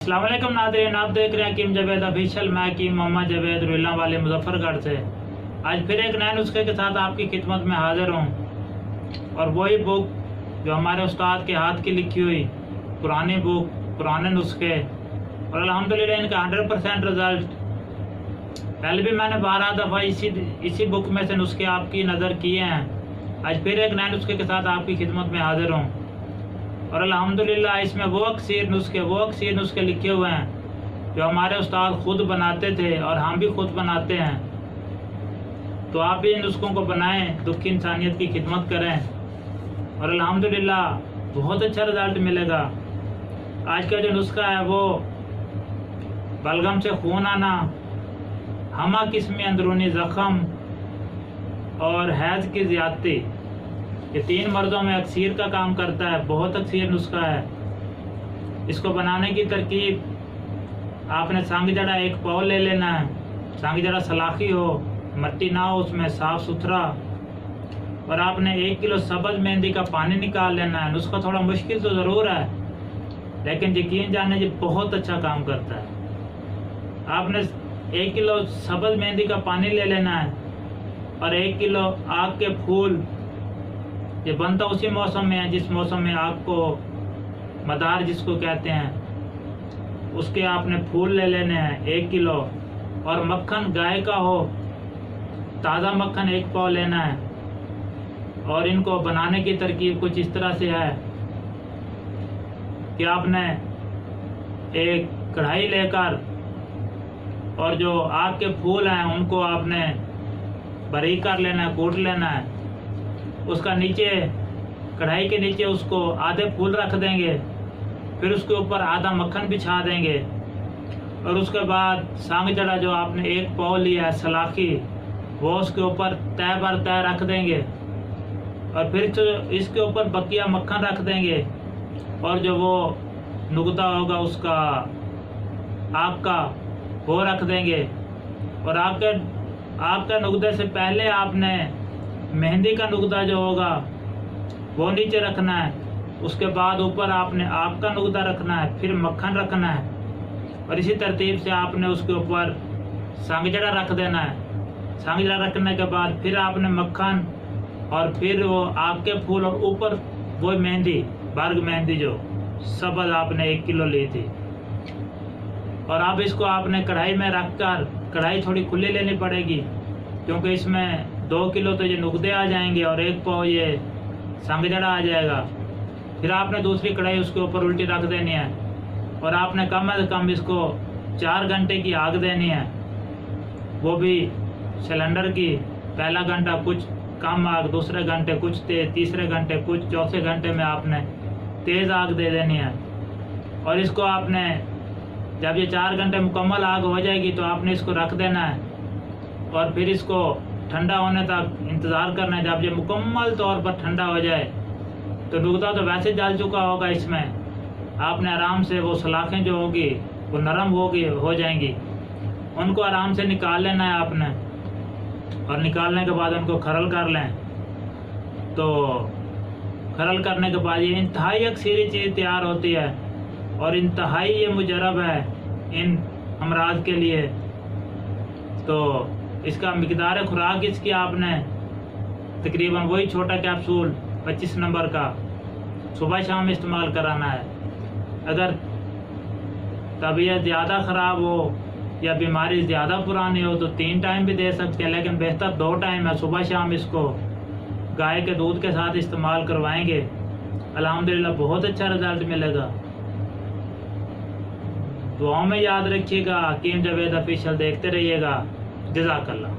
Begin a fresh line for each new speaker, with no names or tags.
अस्सलाम वालेकुम नाज़रीन, आप देख रहे हैं हकीम जावेद ऑफिशियल। मैं हकीम मोहम्मद जावेद रुल्ला वाले मुजफ्फरगढ़ से आज फिर एक नए नुस्खे के साथ आपकी खिदमत में हाजिर हूँ। और वही बुक जो हमारे उस्ताद के हाथ की लिखी हुई पुरानी बुक, पुराने नुस्खे, और अल्हम्दुलिल्लाह इनका 100% रिजल्ट। पहले भी मैंने 12 दफ़ा इसी बुक में से नुस्खे आपकी नज़र किए हैं। आज फिर एक नए नुस्खे के साथ आपकी खिदमत में हाजिर हूँ। और अल्हम्दुलिल्लाह इसमें वो अक्सर नुस्खे लिखे हुए हैं जो हमारे उस्ताद खुद बनाते थे और हम भी खुद बनाते हैं। तो आप भी इन नुस्खों को बनाएं, दुखी इंसानियत की खिदमत करें और अल्हम्दुलिल्लाह बहुत अच्छा रिजल्ट मिलेगा। आज का जो नुस्खा है वो बलगम से खून आना, हमा किस्म अंदरूनी ज़ख़म और हैज़ की ज़्यादती, ये 3 मर्दों में अक्सर का काम करता है। बहुत अक्सर नुस्खा है। इसको बनाने की तरकीब, आपने सांग जड़ा 1 पाव ले लेना है। सांग जड़ा सलाखी हो, मट्टी ना हो उसमें, साफ़ सुथरा। और आपने 1 किलो सब्ज़ मेहंदी का पानी निकाल लेना है। नुस्खा थोड़ा मुश्किल तो ज़रूर है, लेकिन यकीन जाने ये बहुत अच्छा काम करता है। आपने 1 किलो सब्ज़ मेहंदी का पानी ले लेना है और 1 किलो आग के फूल। ये बनता उसी मौसम में है जिस मौसम में आग को मदार जिसको कहते हैं, उसके आपने फूल ले लेने हैं 1 किलो। और मक्खन गाय का हो, ताज़ा मक्खन 1 पाव लेना है। और इनको बनाने की तरकीब कुछ इस तरह से है कि आपने एक कढ़ाई लेकर और जो आग के फूल हैं उनको आपने बारीक कर लेना है, कूट लेना है। उसका नीचे, कढ़ाई के नीचे उसको आधे फूल रख देंगे, फिर उसके ऊपर आधा मक्खन बिछा देंगे। और उसके बाद सांग जड़ा जो आपने 1 पाव लिया है सलाखी, वो उसके ऊपर तय बर तय रख देंगे। और फिर तो इसके ऊपर बकिया मक्खन रख देंगे। और जो वो नुकता होगा उसका आग का, वो रख देंगे। और आग के नुकते से पहले आपने मेहंदी का नुकता जो होगा वो नीचे रखना है। उसके बाद ऊपर आपने आग का नुकता रखना है, फिर मक्खन रखना है। और इसी तरतीब से आपने उसके ऊपर सांगजड़ा रख देना है। सांगजड़ा रखने के बाद फिर आपने मक्खन और फिर वो आग के फूल और ऊपर वो मेहंदी, बर्ग मेहंदी जो सब्ज़ आपने 1 किलो ली थी। और अब इसको आपने कढ़ाई में रख कर, कढ़ाई थोड़ी खुली लेनी पड़ेगी क्योंकि इसमें 2 किलो तो ये नुकते आ जाएंगे और 1 पाव ये सांगजड़ा आ जाएगा। फिर आपने दूसरी कढ़ाई उसके ऊपर उल्टी रख देनी है और आपने कम से कम इसको 4 घंटे की आग देनी है, वो भी सिलेंडर की। पहला घंटा कुछ कम आग, दूसरे घंटे कुछ तेज़, तीसरे घंटे कुछ, चौथे घंटे में आपने तेज़ आग दे देनी है। और इसको आपने जब ये 4 घंटे मुकम्मल आग हो जाएगी तो आपने इसको रख देना है और फिर इसको ठंडा होने तक इंतज़ार करना है। जब ये मुकम्मल तौर पर ठंडा हो जाए तो नुकता तो वैसे जल चुका होगा, इसमें आपने आराम से वो सलाखें जो होगी वो नरम हो जाएंगी, उनको आराम से निकाल लेना है आपने। और निकालने के बाद उनको खरल कर लें। तो खरल करने के बाद ये इंतहाई अक्सरी चीज़ तैयार होती है और इंतहाई ये मुजरब है इन अमराज के लिए। तो इसका मिकदार खुराक इसकी आपने तकरीबन वही छोटा कैप्सूल 25 नंबर का सुबह शाम इस्तेमाल कराना है। अगर तबीयत ज़्यादा ख़राब हो या बीमारी ज़्यादा पुरानी हो तो 3 टाइम भी दे सकते हैं, लेकिन बेहतर 2 टाइम है। सुबह शाम इसको गाय के दूध के साथ इस्तेमाल करवाएंगे, अल्हम्दुलिल्लाह बहुत अच्छा रिजल्ट मिलेगा। दुआओं में याद रखिएगा। हकीम जावेद ऑफिशियल देखते रहिएगा। जज़ाकल्लाह।